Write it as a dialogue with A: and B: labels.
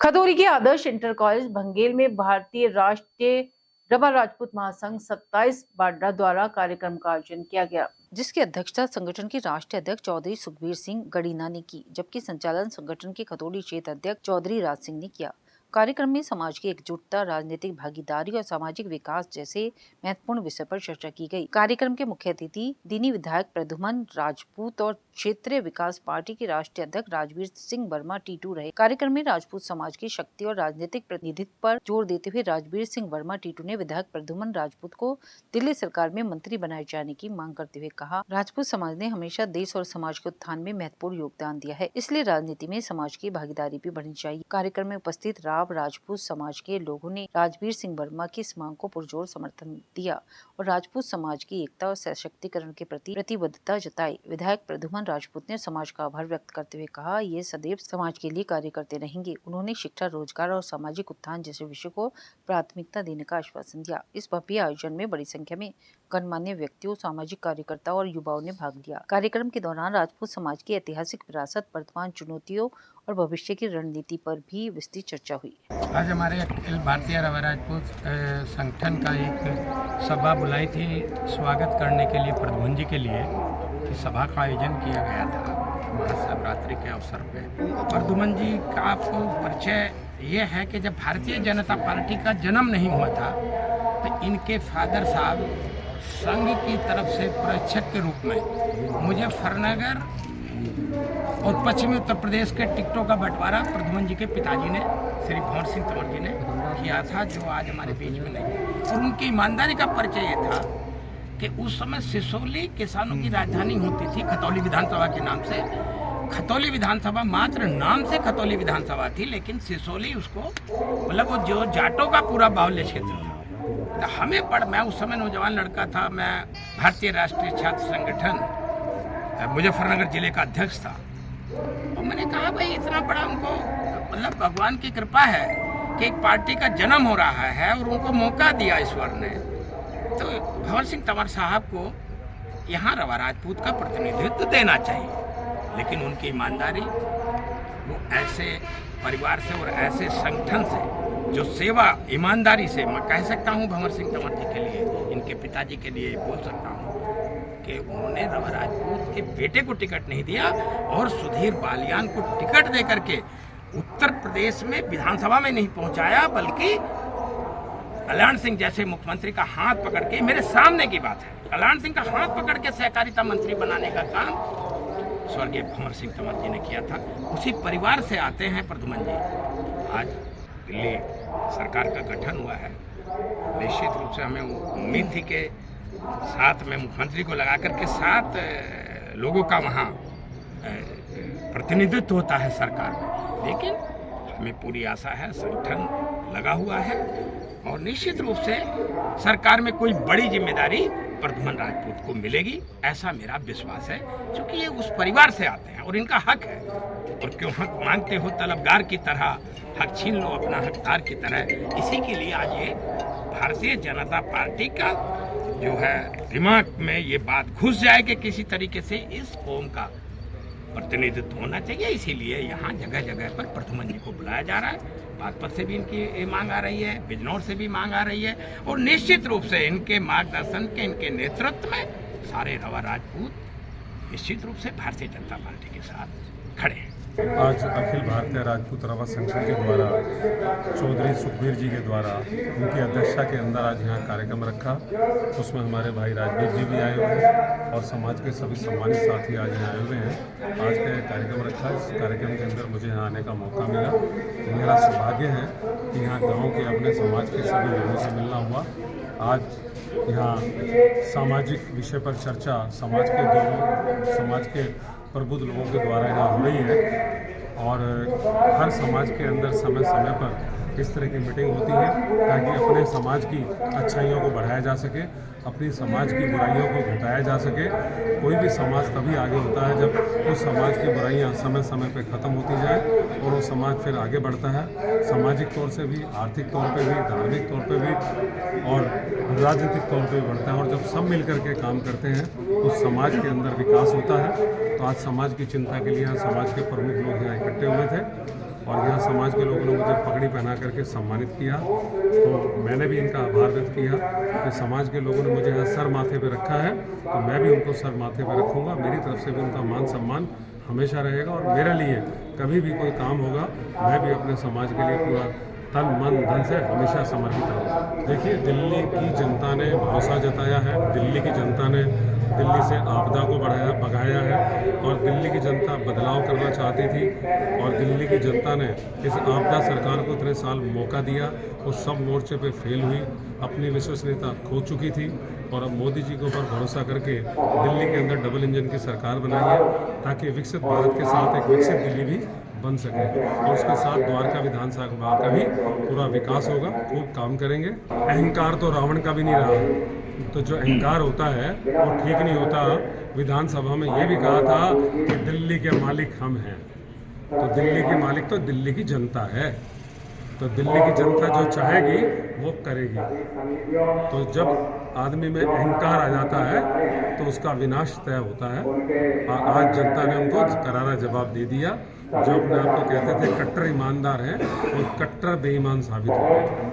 A: खतौरी के आदर्श inter college Bhangel में भारतीय राष्ट्रीय रवा राजपूत महासंघ 27 बाड्रा द्वारा कार्यक्रम का आयोजन किया गया, जिसकी अध्यक्षता संगठन के राष्ट्रीय अध्यक्ष चौधरी सुखबीर सिंह गड़ीना ने की, जबकि संचालन संगठन के खतौरी क्षेत्र अध्यक्ष चौधरी राज सिंह ने किया। कार्यक्रम में समाज की एकजुटता, राजनीतिक भागीदारी और सामाजिक विकास जैसे महत्वपूर्ण विषय पर चर्चा की गई। कार्यक्रम के मुख्य अतिथि दीनी विधायक प्रद्युमन राजपूत और क्षेत्रीय विकास पार्टी के राष्ट्रीय अध्यक्ष राजवीर सिंह वर्मा टीटू रहे। कार्यक्रम में राजपूत समाज की शक्ति और राजनीतिक प्रतिनिधित्व पर जोर देते हुए राजवीर सिंह वर्मा टीटू ने विधायक प्रद्युमन राजपूत को दिल्ली सरकार में मंत्री बनाए जाने की मांग करते हुए कहा, राजपूत समाज ने हमेशा देश और समाज के उत्थान में महत्वपूर्ण योगदान दिया है, इसलिए राजनीति में समाज की भागीदारी भी बढ़नी चाहिए। कार्यक्रम में उपस्थित राजपूत समाज के लोगों ने राजवीर सिंह वर्मा की इस मांग को पुरजोर समर्थन दिया और राजपूत समाज की एकता और सशक्तिकरण के प्रति प्रतिबद्धता जताई। विधायक प्रद्युमन राजपूत ने समाज का आभार व्यक्त करते हुए कहा, ये सदैव समाज के लिए कार्य करते रहेंगे। उन्होंने शिक्षा, रोजगार और सामाजिक उत्थान जैसे विषय को प्राथमिकता देने का आश्वासन दिया। इस भव्य आयोजन में बड़ी संख्या में गणमान्य व्यक्तियों, सामाजिक कार्यकर्ताओं और युवाओं ने भाग लिया। कार्यक्रम के दौरान राजपूत समाज की ऐतिहासिक विरासत, वर्तमान चुनौतियों और भविष्य की रणनीति पर भी विस्तृत चर्चा हुई।
B: आज हमारे अखिल भारतीय रवा राजपूत संगठन का एक सभा बुलाई थी स्वागत करने के लिए प्रद्युमन जी के लिए, कि सभा का आयोजन किया गया था महाशिवरात्रि के अवसर पे। प्रद्युमन जी का आपको परिचय ये है कि जब भारतीय जनता पार्टी का जन्म नहीं हुआ था तो इनके फादर साहब संघ की तरफ से प्रेक्षक के रूप में मुजफ्फरनगर और पश्चिमी उत्तर प्रदेश के टिकटों का बंटवारा प्रद्युमन जी के पिताजी ने, श्री भंवर सिंह तंवर जी ने किया था, जो आज हमारे बीच में नहीं है। और उनकी ईमानदारी का परिचय ये था कि उस समय सिसोली किसानों की राजधानी होती थी खतौली विधानसभा के नाम से। खतौली विधानसभा मात्र नाम से खतौली विधानसभा थी, लेकिन सिसोली उसको मतलब वो जो जाटों का पूरा बाहुल्य क्षेत्र था। मैं उस समय नौजवान लड़का था, मैं भारतीय राष्ट्रीय छात्र संगठन मुजफ्फरनगर जिले का अध्यक्ष था। और मैंने कहा, भाई इतना बड़ा उनको मतलब भगवान की कृपा है कि एक पार्टी का जन्म हो रहा है और उनको मौका दिया ईश्वर ने, तो भंवर सिंह तंवर साहब को यहाँ रवा राजपूत का प्रतिनिधित्व देना चाहिए। लेकिन उनकी ईमानदारी, वो ऐसे परिवार से और ऐसे संगठन से जो सेवा ईमानदारी से, मैं कह सकता हूँ भंवर सिंह तंवर जी के लिए, इनके पिताजी के लिए बोल सकता हूँ कि उन्होंने रवा राजपूत के बेटे को टिकट नहीं दिया और सुधीर बालियान को टिकट देकर के उत्तर प्रदेश में विधानसभा में नहीं पहुंचाया, बल्कि कल्याण सिंह जैसे मुख्यमंत्री का हाथ पकड़ के, मेरे सामने की बात है, कल्याण सिंह का हाथ पकड़ के सहकारिता मंत्री बनाने का काम स्वर्गीय भंवर सिंह तंवर जी ने किया था। उसी परिवार से आते हैं प्रद्युमन जी। आज दिल्ली सरकार का गठन हुआ है, निश्चित रूप से हमें उम्मीद थी कि साथ में मुख्यमंत्री को लगा करके 7 लोगों का वहाँ प्रतिनिधित्व होता है सरकार में, लेकिन हमें पूरी आशा है, संगठन लगा हुआ है और निश्चित रूप से सरकार में कोई बड़ी जिम्मेदारी प्रद्युमन राजपूत को मिलेगी, ऐसा मेरा विश्वास है, क्योंकि ये उस परिवार से आते हैं और इनका हक है। और क्यों हक मांगते हो तलबगार की तरह, हक छीन लो अपना हकदार की तरह। इसी के लिए आज ये भारतीय जनता पार्टी का जो है दिमाग में ये बात घुस जाए कि किसी तरीके से इस कौम का प्रतिनिधित्व होना चाहिए। इसीलिए यहाँ जगह जगह पर प्रद्युमन जी को बुलाया जा रहा है। बागपत से भी इनकी मांग आ रही है, बिजनौर से भी मांग आ रही है और निश्चित रूप से इनके मार्गदर्शन के, इनके नेतृत्व में सारे रवा राजपूत निश्चित रूप से भारतीय जनता पार्टी के साथ खड़े हैं।
C: आज अखिल भारतीय राजपूत रवा संगठन के द्वारा चौधरी सुखबीर जी के द्वारा उनकी अध्यक्षता के अंदर आज यहाँ कार्यक्रम रखा। उसमें हमारे भाई राजवीर जी भी आए हुए हैं और समाज के सभी सम्मानित साथी आज यहाँ आए हुए हैं। आज का कार्यक्रम रखा, इस कार्यक्रम के अंदर मुझे यहाँ आने का मौका मिला। मेरा सौभाग्य है कि यहाँ गाँव के अपने समाज के सभी लोगों से मिलना हुआ। आज यहाँ सामाजिक विषय पर चर्चा समाज के प्रबुद्ध लोगों के द्वारा यहाँ हो रही है और हर समाज के अंदर समय समय पर इस तरह की मीटिंग होती है ताकि अपने समाज की अच्छाइयों को बढ़ाया जा सके, अपनी समाज की बुराइयों को घटाया जा सके। कोई भी समाज तभी आगे होता है जब उस समाज की बुराइयां समय समय पर ख़त्म होती जाए और वो समाज फिर आगे बढ़ता है, सामाजिक तौर से भी, आर्थिक तौर पे भी, धार्मिक तौर पे भी और राजनीतिक तौर पे भी बढ़ता है। और जब सब मिल कर के काम करते हैं उस समाज के अंदर विकास होता है। तो आज समाज की चिंता के लिए समाज के प्रमुख लोग यहाँ इकट्ठे हुए थे और यहाँ समाज के लोगों ने मुझे पगड़ी पहना करके सम्मानित किया, तो मैंने भी इनका आभार व्यक्त किया कि समाज के लोगों ने मुझे यहाँ सर माथे पे रखा है, तो मैं भी उनको सर माथे पे रखूँगा। मेरी तरफ से भी उनका मान सम्मान हमेशा रहेगा और मेरे लिए कभी भी कोई काम होगा, मैं भी अपने समाज के लिए पूरा तन मन धन से हमेशा समर्पित रहूँगा। देखिए, दिल्ली की जनता ने भरोसा जताया है, दिल्ली की जनता ने दिल्ली से आपदा को भगाया है और दिल्ली की जनता बदलाव करना चाहती थी और दिल्ली की जनता ने इस आपदा सरकार को इतने साल मौका दिया, वो सब मोर्चे पे फेल हुई, अपनी विश्वसनीयता खो चुकी थी और अब मोदी जी के ऊपर भरोसा करके दिल्ली के अंदर डबल इंजन की सरकार बनाई है ताकि विकसित भारत के साथ एक विकसित दिल्ली भी बन सके और उसके साथ द्वारका विधानसभा का भी पूरा विकास होगा। खूब काम करेंगे। अहंकार तो रावण का भी नहीं रहा, तो जो अहंकार होता है वो ठीक नहीं होता। विधानसभा में ये भी कहा था कि दिल्ली के मालिक हम हैं, तो दिल्ली के मालिक तो दिल्ली की जनता है, तो दिल्ली की जनता जो चाहेगी वो करेगी। तो जब आदमी में अहंकार आ जाता है तो उसका विनाश तय होता है और आज जनता ने उनको करारा जवाब दे दिया। जो अपने आप को कहते थे कट्टर ईमानदार हैं, वो कट्टर बेईमान साबित हो गए।